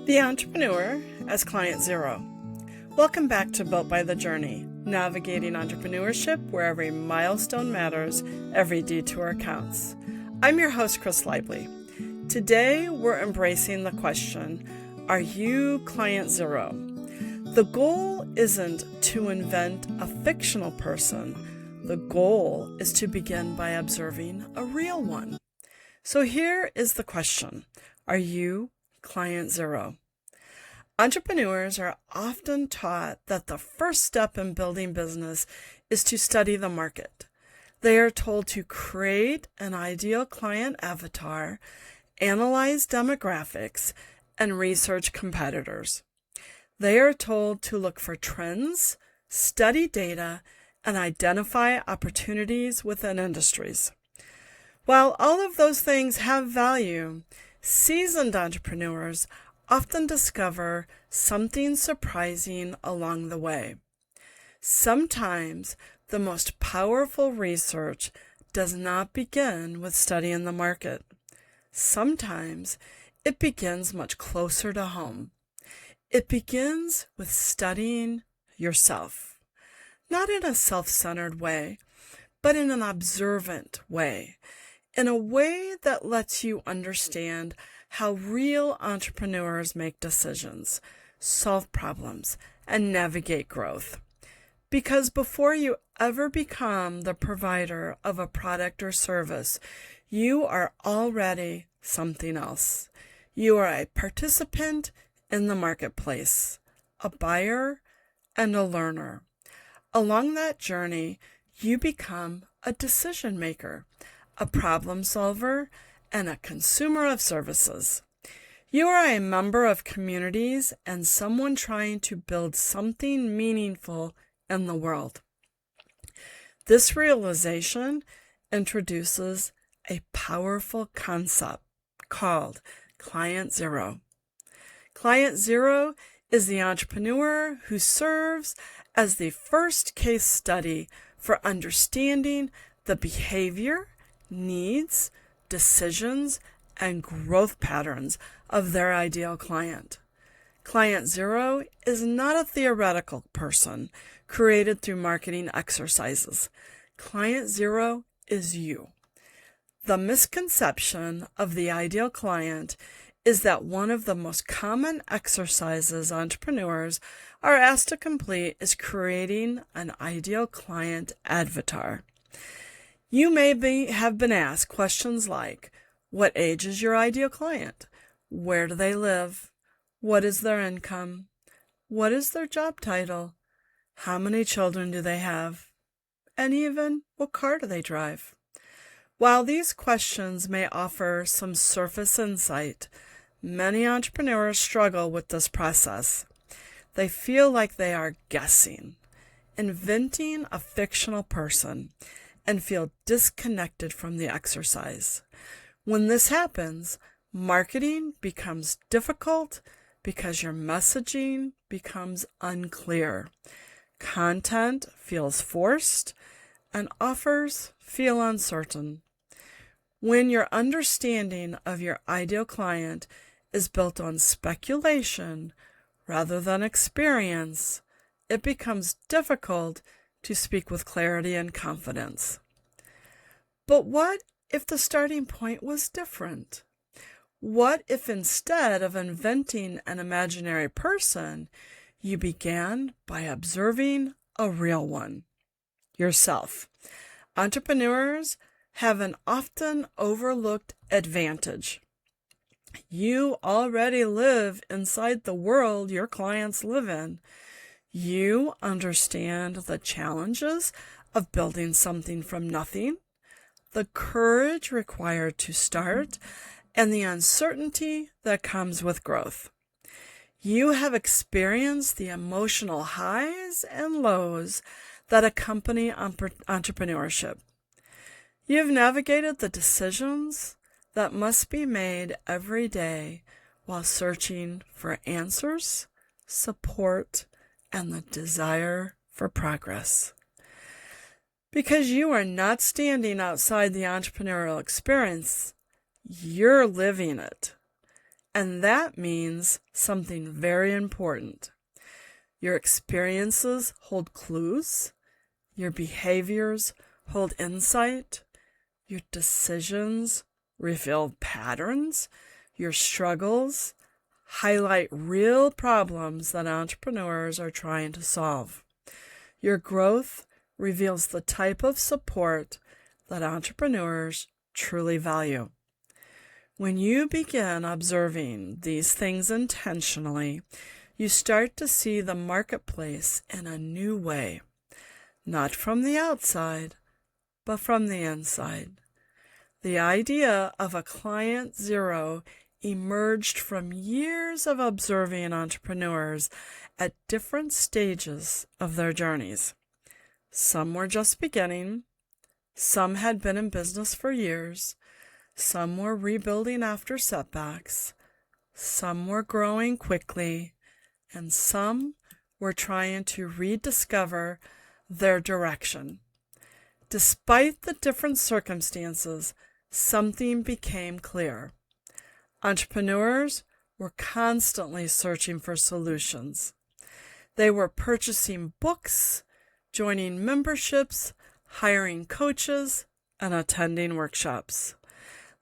The entrepreneur as client zero. Welcome back to Built by the Journey, navigating entrepreneurship where every milestone matters, every detour counts. I'm your host, Chris Laible. Today, we're embracing the question, are you client zero? The goal isn't to invent a fictional person. The goal is to begin by observing a real one. So here is the question, are you client zero? Entrepreneurs are often taught that the first step in building business is to study the market. They are told to create an ideal client avatar, analyze demographics, and research competitors. They are told to look for trends, study data, and identify opportunities within industries. While all of those things have value, seasoned entrepreneurs often discover something surprising along the way. Sometimes the most powerful research does not begin with studying the market. Sometimes it begins much closer to home. It begins with studying yourself, not in a self-centered way, but in an observant way, in a way that lets you understand how real entrepreneurs make decisions, solve problems, and navigate growth. Because before you ever become the provider of a product or service, you are already something else. You are a participant in the marketplace, a buyer, and a learner. Along that journey, you become a decision maker, a problem solver, and a consumer of services. You are a member of communities and someone trying to build something meaningful in the world. This realization introduces a powerful concept called Client Zero. Client Zero is the entrepreneur who serves as the first case study for understanding the behavior, needs, decisions, and growth patterns of their ideal client. Client Zero is not a theoretical person created through marketing exercises. Client Zero is you. The misconception of the ideal client is that one of the most common exercises entrepreneurs are asked to complete is creating an ideal client avatar. You may have been asked questions like, what age is your ideal client? Where do they live? What is their income? What is their job title? How many children do they have? And even, what car do they drive? While these questions may offer some surface insight, many entrepreneurs struggle with this process. They feel like they are guessing, inventing a fictional person, and feel disconnected from the exercise. When this happens, marketing becomes difficult because your messaging becomes unclear. Content feels forced, and offers feel uncertain. When your understanding of your ideal client is built on speculation rather than experience, it becomes difficult to speak with clarity and confidence. But what if the starting point was different? What if instead of inventing an imaginary person, you began by observing a real one, yourself? Entrepreneurs have an often overlooked advantage. You already live inside the world your clients live in. You understand the challenges of building something from nothing, the courage required to start, and the uncertainty that comes with growth. You have experienced the emotional highs and lows that accompany entrepreneurship. You've navigated the decisions that must be made every day while searching for answers, support, and the desire for progress. Because you are not standing outside the entrepreneurial experience, you're living it. And that means something very important. Your experiences hold clues, your behaviors hold insight, your decisions reveal patterns, your struggles highlight real problems that entrepreneurs are trying to solve. Your growth reveals the type of support that entrepreneurs truly value. When you begin observing these things intentionally, you start to see the marketplace in a new way, not from the outside, but from the inside. The idea of a client zero emerged from years of observing entrepreneurs at different stages of their journeys. Some were just beginning, some had been in business for years, some were rebuilding after setbacks, some were growing quickly, and some were trying to rediscover their direction. Despite the different circumstances, something became clear. Entrepreneurs were constantly searching for solutions. They were purchasing books, joining memberships, hiring coaches, and attending workshops.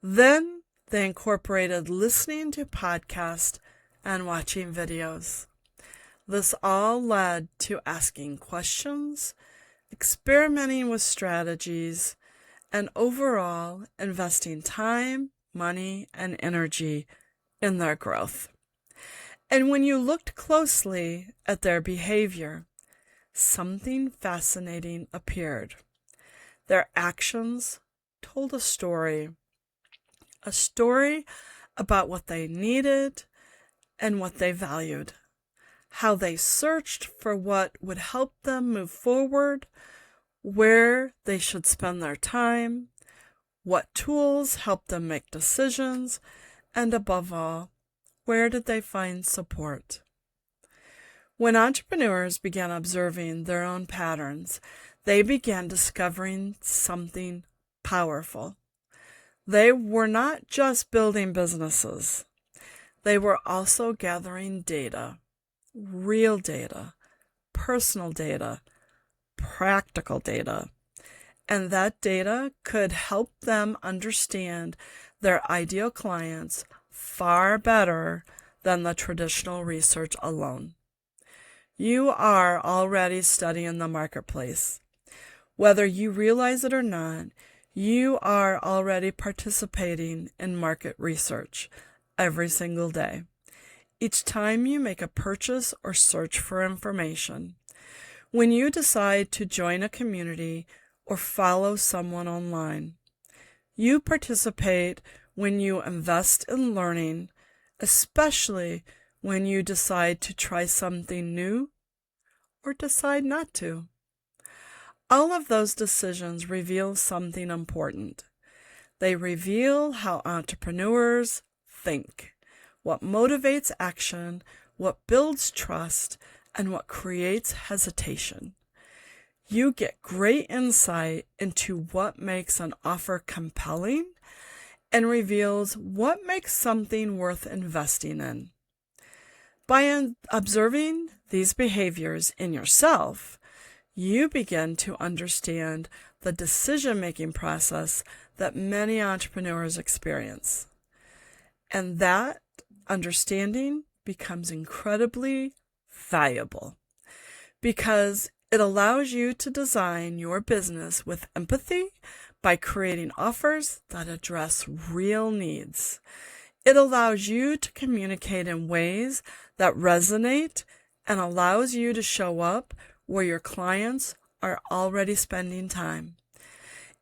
Then they incorporated listening to podcasts and watching videos. This all led to asking questions, experimenting with strategies, and overall investing time, money, and energy in their growth. And when you looked closely at their behavior, something fascinating appeared. Their actions told a story about what they needed and what they valued, how they searched for what would help them move forward, where they should spend their time, what tools helped them make decisions, and above all, where did they find support? When entrepreneurs began observing their own patterns, they began discovering something powerful. They were not just building businesses. They were also gathering data, real data, personal data, practical data. And that data could help them understand their ideal clients far better than the traditional research alone. You are already studying the marketplace. Whether you realize it or not, you are already participating in market research every single day. Each time you make a purchase or search for information, when you decide to join a community or follow someone online, you participate when you invest in learning, especially when you decide to try something new or decide not to. All of those decisions reveal something important. They reveal how entrepreneurs think, what motivates action, what builds trust, and what creates hesitation. You get great insight into what makes an offer compelling and reveals what makes something worth investing in. By observing these behaviors in yourself, you begin to understand the decision-making process that many entrepreneurs experience. And that understanding becomes incredibly valuable because it allows you to design your business with empathy by creating offers that address real needs. It allows you to communicate in ways that resonate and allows you to show up where your clients are already spending time.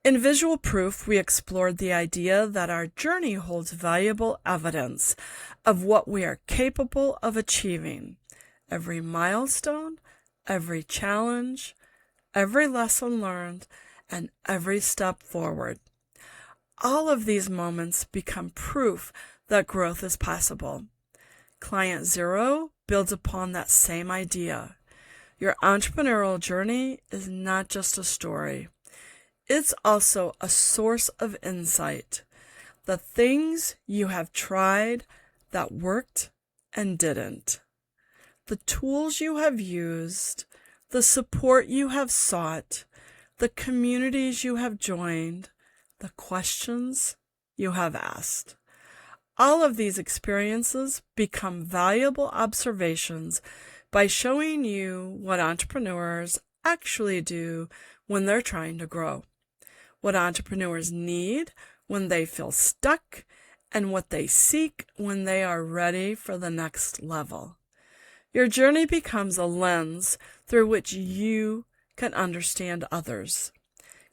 In Visual Proof, we explored the idea that our journey holds valuable evidence of what we are capable of achieving. Every milestone, every challenge, every lesson learned, and every step forward. All of these moments become proof that growth is possible. Client Zero builds upon that same idea. Your entrepreneurial journey is not just a story. It's also a source of insight. The things you have tried, that worked and didn't, the tools you have used, the support you have sought, the communities you have joined, the questions you have asked. All of these experiences become valuable observations by showing you what entrepreneurs actually do when they're trying to grow, what entrepreneurs need when they feel stuck, and what they seek when they are ready for the next level. Your journey becomes a lens through which you can understand others.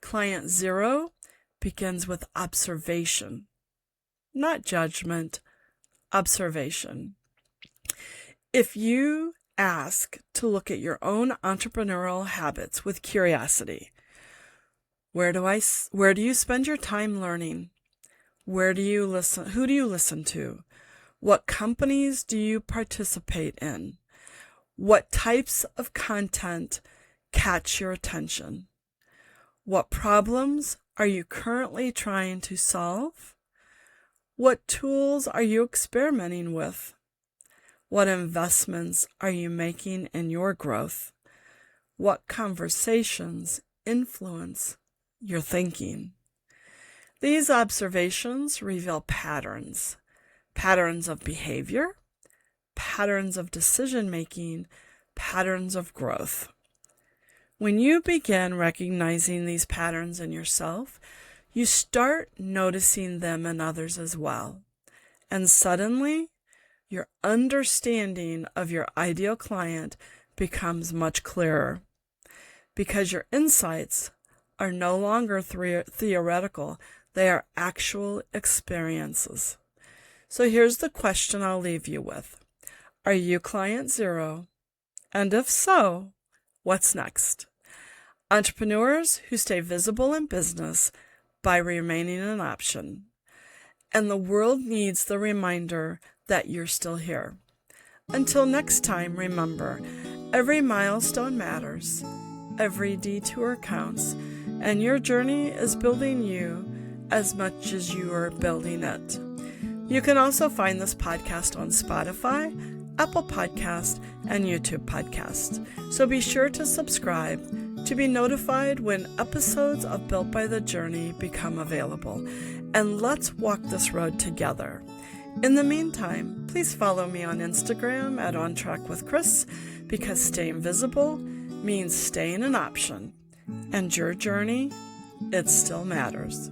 Client zero begins with observation, not judgment, observation. If you ask to look at your own entrepreneurial habits with curiosity, where do you spend your time learning? Where do you listen? Who do you listen to? What companies do you participate in? What types of content catch your attention? What problems are you currently trying to solve? What tools are you experimenting with? What investments are you making in your growth? What conversations influence your thinking? These observations reveal patterns of behavior, patterns of decision-making, patterns of growth. When you begin recognizing these patterns in yourself, you start noticing them in others as well. And suddenly, your understanding of your ideal client becomes much clearer, because your insights are no longer theoretical, they are actual experiences. So here's the question I'll leave you with. Are you client zero? And if so, what's next? Entrepreneurs who stay visible in business by remaining an option. And the world needs the reminder that you're still here. Until next time, remember, every milestone matters, every detour counts, and your journey is building you as much as you are building it. You can also find this podcast on Spotify, Apple Podcast, and YouTube Podcast. So be sure to subscribe to be notified when episodes of Built by the Journey become available. And let's walk this road together. In the meantime, please follow me on Instagram at On Track with Chris, because staying visible means staying an option. And your journey, it still matters.